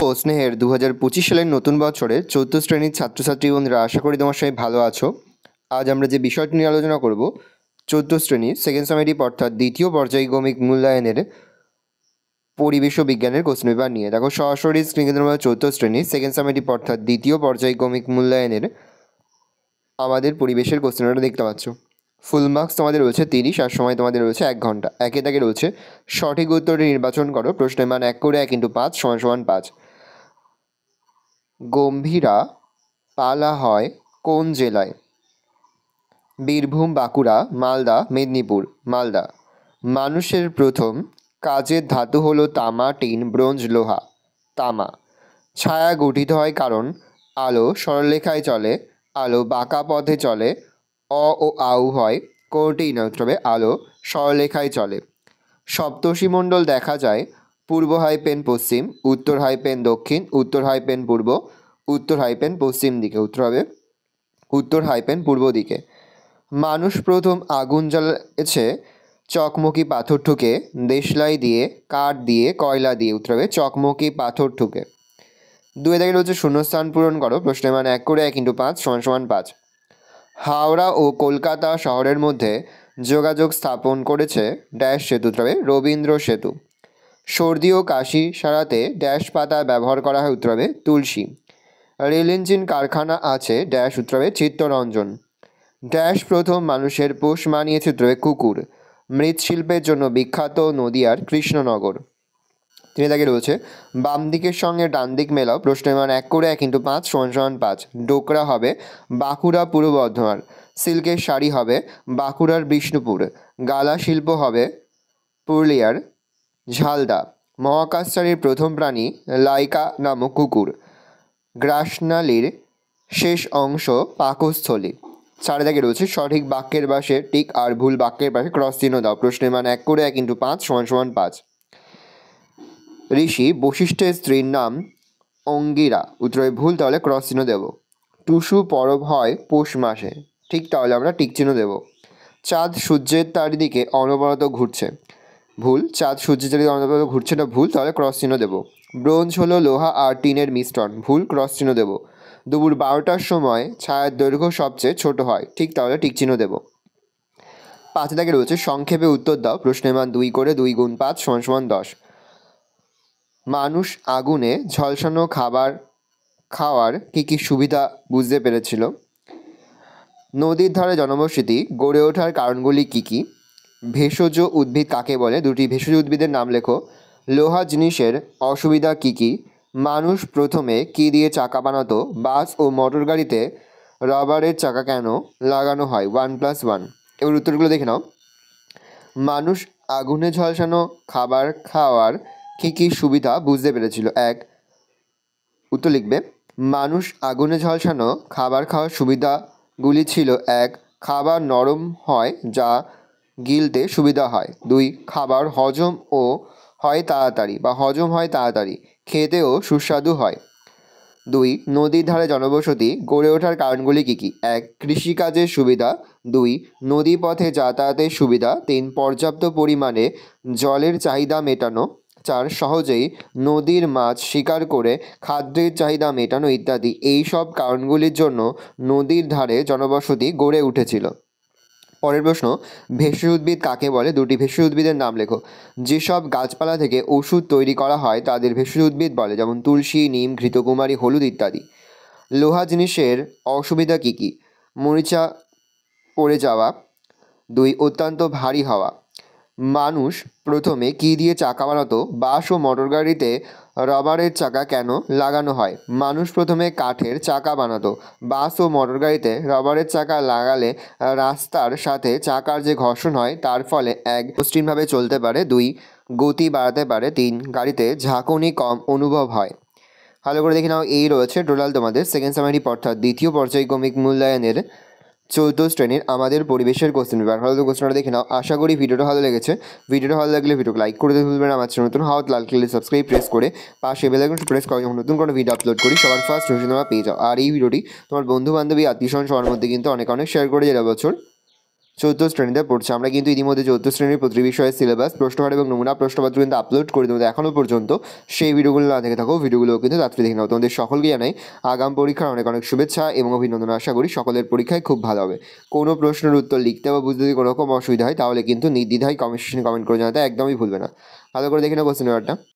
ও স্নেহের 2025 সালের নতুন বছরের 4th শ্রেণীর ছাত্রছাত্রী বন্ধুরা, আশা করি তোমার সবাই ভালো আছো। আজ আমরা যে বিষয়টি নিয়ে আলোচনা করব 4th শ্রেণীর সেকেন্ড সামেটিভ অর্থাৎ দ্বিতীয় পর্যায়ক্রমিক মূল্যায়নের পরিবেশ ও বিজ্ঞানের কোশ্চেন পেপার নিয়ে। দেখো সরাসরি স্ক্রিনে তোমরা 4th শ্রেণীর সেকেন্ড সামেটিভ অর্থাৎ দ্বিতীয় পর্যায়ক্রমিক মূল্যায়নের আমাদের পরিবেশের কোশ্চেন পেপারটা দেখতে পাচ্ছ। ফুল মার্কস তোমাদের রয়েছে 30 আর সময় তোমাদের রয়েছে 1 ঘন্টা। একে দাগে রয়েছে সঠিক উত্তরটি নির্বাচন করো। প্রশ্নের মান 1 করে 1 × 5 = 5। গম্ভীরা পালা হয় কোন জেলায়? বীরভূম, বাঁকুড়া, মালদা, মেদিনীপুর। মালদা। মানুষের প্রথম কাজের ধাতু হলো তামা, টিন, ব্রোঞ্জ, লোহা। তামা। ছায়া গঠিত হয় কারণ আলো সরলরেখায় চলে, আলো বাঁকা পথে চলে। অ ও আউ হয় কোনটি না? উত্তর হবে আলো সরলরেখায় চলে। সপ্তর্ষিমণ্ডল দেখা যায় পূর্ব হাইপেন পশ্চিম, উত্তর হাইপেন দক্ষিণ, উত্তর হাইপেন পূর্ব, উত্তর হাইপেন পশ্চিম দিকে। উত্তর হবে উত্তর হাইপেন পূর্ব দিকে। মানুষ প্রথম আগুন জ্বালিয়েছে চকমকি পাথর ঠুকে, দেশলাই দিয়ে, কাঠ দিয়ে, কয়লা দিয়ে। উত্তর হবে চকমকি পাথর ঠুকে। 2 দাগে রয়েছে শূন্যস্থান পূরণ করো। প্রশ্নের মান 1 করে 1 × 5 = 5। হাওড়া ও কলকাতা শহরের মধ্যে যোগাযোগ স্থাপন করেছে ড্যাশ সেতু। উত্তর হবে রবীন্দ্র সেতু। সর্দি ও কাশি সারাতে ড্যাশ পাতা ব্যবহার করা হয়। উত্তর হবে তুলসী। রেল ইঞ্জিন কারখানা আছে ড্যাশ। উত্তর হবে চিত্তরঞ্জন। ড্যাশ প্রথম মানুষের পোষ মানিয়েছে। উত্তর হবে কুকুর। মৃৎশিল্পের জন্য বিখ্যাত নদিয়ার কৃষ্ণনগর। 3 দাগে রয়েছে বাম দিকের সঙ্গে ডান দিক মেলাও। প্রশ্নের মান 1 করে 1 × 5 = 5। ডোকরা হবে বাঁকুড়া, পূর্ব বর্ধমান। সিল্কের শাড়ি হবে বাঁকুড়ার বিষ্ণুপুর। গালা শিল্প হবে পুরুলিয়ার ঝালদা। মহাকাশচারীর প্রথম প্রাণী লাইকা নামক কুকুর। গ্রাসনালীর শেষ অংশ পাকস্থলী। 4 দাগে রয়েছে সঠিক বাক্যের পাশে টিক আর ভুল বাক্যের পাশে ক্রস চিহ্ন দাও। প্রশ্নের মান 1 করে 1 × 5 = 5। ঋষি বশিষ্ঠের স্ত্রীর নাম অঙ্গিরা। উত্তরে ভুল, তাহলে ক্রস চিহ্ন দেব। টুসু পরব হয় পৌষ মাসে, ঠিক, তাহলে আমরা টিক চিহ্ন দেব। চাঁদ সূর্যের চারিদিকে অনবরত ঘুরছে। ভুল, চাঁদ সূর্যের চারিদিকে অনবরত ঘুরছে না, ভুল, তাহলে ক্রস চিহ্ন দেব। ব্রোঞ্জ হলো লোহা আর টিনের মিশ্রণ। ভুল, ক্রস চিহ্ন দেব। দুপুর 12টার সময় ছায়ার দৈর্ঘ্য সবচেয়ে ছোট হয়, ঠিক, তাহলে টিক চিহ্ন দেব। 5 দাগে রয়েছে সংক্ষেপে উত্তর দাও। প্রশ্নের মান 2 করে 2 × 5 = 10। মানুষ আগুনে ঝলসানো খাবার খাওয়ার কী কী সুবিধা বুঝতে পেরেছিল? নদীর ধারে জনবসতি গড়ে ওঠার কারণগুলি কী কী? ভেষজ উদ্ভিদ কাকে বলে? 2টি ভেষজ উদ্ভিদের নাম লেখো। লোহা জিনিসের অসুবিধা কী কী? মানুষ প্রথমে কী দিয়ে চাকা বানাতো? বাস ও মোটর গাড়িতে রাবারের চাকা কেন লাগানো হয়? 1+1। এবার উত্তরগুলো দেখে নাও। মানুষ আগুনে ঝলসানো খাবার খাওয়ার কী কী সুবিধা বুঝতে পেরেছিল? 1, উত্তর লিখবে মানুষ আগুনে ঝলসানো খাবার খাওয়ার সুবিধাগুলি ছিল: 1, খাবার নরম হয় যা গিলতে সুবিধা হয়। 2, খাবার হজম হয় তাড়াতাড়ি, খেতেও সুস্বাদু হয়। 2, নদীর ধারে জনবসতি গড়ে ওঠার কারণগুলি কী কী? 1, কৃষিকাজের সুবিধা। 2, নদীপথে যাতায়াতের সুবিধা। 3, পর্যাপ্ত পরিমাণে জলের চাহিদা মেটানো। 4, সহজেই নদীর মাছ শিকার করে খাদ্যের চাহিদা মেটানো ইত্যাদি। এই সব কারণগুলির জন্য নদীর ধারে জনবসতি গড়ে উঠেছিল। পরের প্রশ্ন, ভেষজ উদ্ভিদ কাকে বলে? 2টি ভেষজ উদ্ভিদের নাম লেখো। যেসব গাছপালা থেকে ওষুধ তৈরি করা হয় তাদের ভেষজ উদ্ভিদ বলে, যেমন তুলসী, নিম, ঘৃতকুমারী, হলুদ ইত্যাদি। লোহা জিনিসের অসুবিধা কী কী? মরিচা পড়ে যাওয়া। 2, অত্যন্ত ভারী হওয়া। মানুষ প্রথমে কী দিয়ে চাকা বানাতো? বাস ও মোটর গাড়িতে রাবারের চাকা কেন লাগানো হয়? মানুষ প্রথমে কাঠের চাকা বানাতো। বাস ও মোটর গাড়িতে রাবারের চাকা লাগালে রাস্তার সাথে চাকার যে ঘর্ষণ হয় তার ফলে 1, মসৃণভাবে চলতে পারে। 2, গতি বাড়াতে পারে। 3, গাড়িতে ঝাঁকুনি কম অনুভব হয়। ভালো করে দেখে নাও। এই রয়েছে টোটাল তোমাদের সেকেন্ড সামেটিভ অর্থাৎ দ্বিতীয় পর্যায়ক্রমিক মূল্যায়নের 4th শ্রেণীর আমাদের পরিবেশের কোশ্চেন পেপার। ভালো কোশ্চেনটা দেখে নাও। আশা করি ভিডিওটা ভালো লেগেছে। ভিডিওটা ভালো লাগলে ভিডিওকে লাইক করে দিতে ভুলবেন না। আমার চ্যানেল নতুন হওয়া লাল ক্লিক সাবস্ক্রাইব প্রেস করে পাশে বেল আইকন প্রেস করে যখন নতুন কোনো ভিডিও আপলোড করি সবার ফার্স্ট নোটিফিকেশন তোমরা পেয়ে যাও। আর এই ভিডিওটি তোমার বন্ধু বান্ধবী আত্মীয়স্বজন সবার মধ্যে কিন্তু অনেক শেয়ার করে যারা বছর চতুর্থ শ্রেণীতে পড়ছে। আমরা কিন্তু ইতিমধ্যে চতুর্থ শ্রেণীর প্রতি বিষয়ের সিলেবাস, প্রশ্নকার এবং নমুনা প্রশ্নপত্র কিন্তু আপলোড করে দেবো। এখনও পর্যন্ত সেই ভিডিওগুলো না দেখে থাকো, ভিডিওগুলো কিন্তু তাড়াতাড়ি দেখে নাও। তোমাদের সকলকে জানাই আগাম পরীক্ষার অনেক অনেক শুভেচ্ছা এবং অভিনন্দন। আশা করি সকলের পরীক্ষায় খুব ভালো হবে। কোনো প্রশ্নের উত্তর লিখতে বা বুঝতে যদি কোনো রকম অসুবিধা হয় তাহলে কিন্তু নির্দ্বিধায় কমেন্ট সেকশনে কমেন্ট করে জানাতে একদমই ভুলবে না। ভালো করে দেখে নাও কোশ্চেন পেপারটা।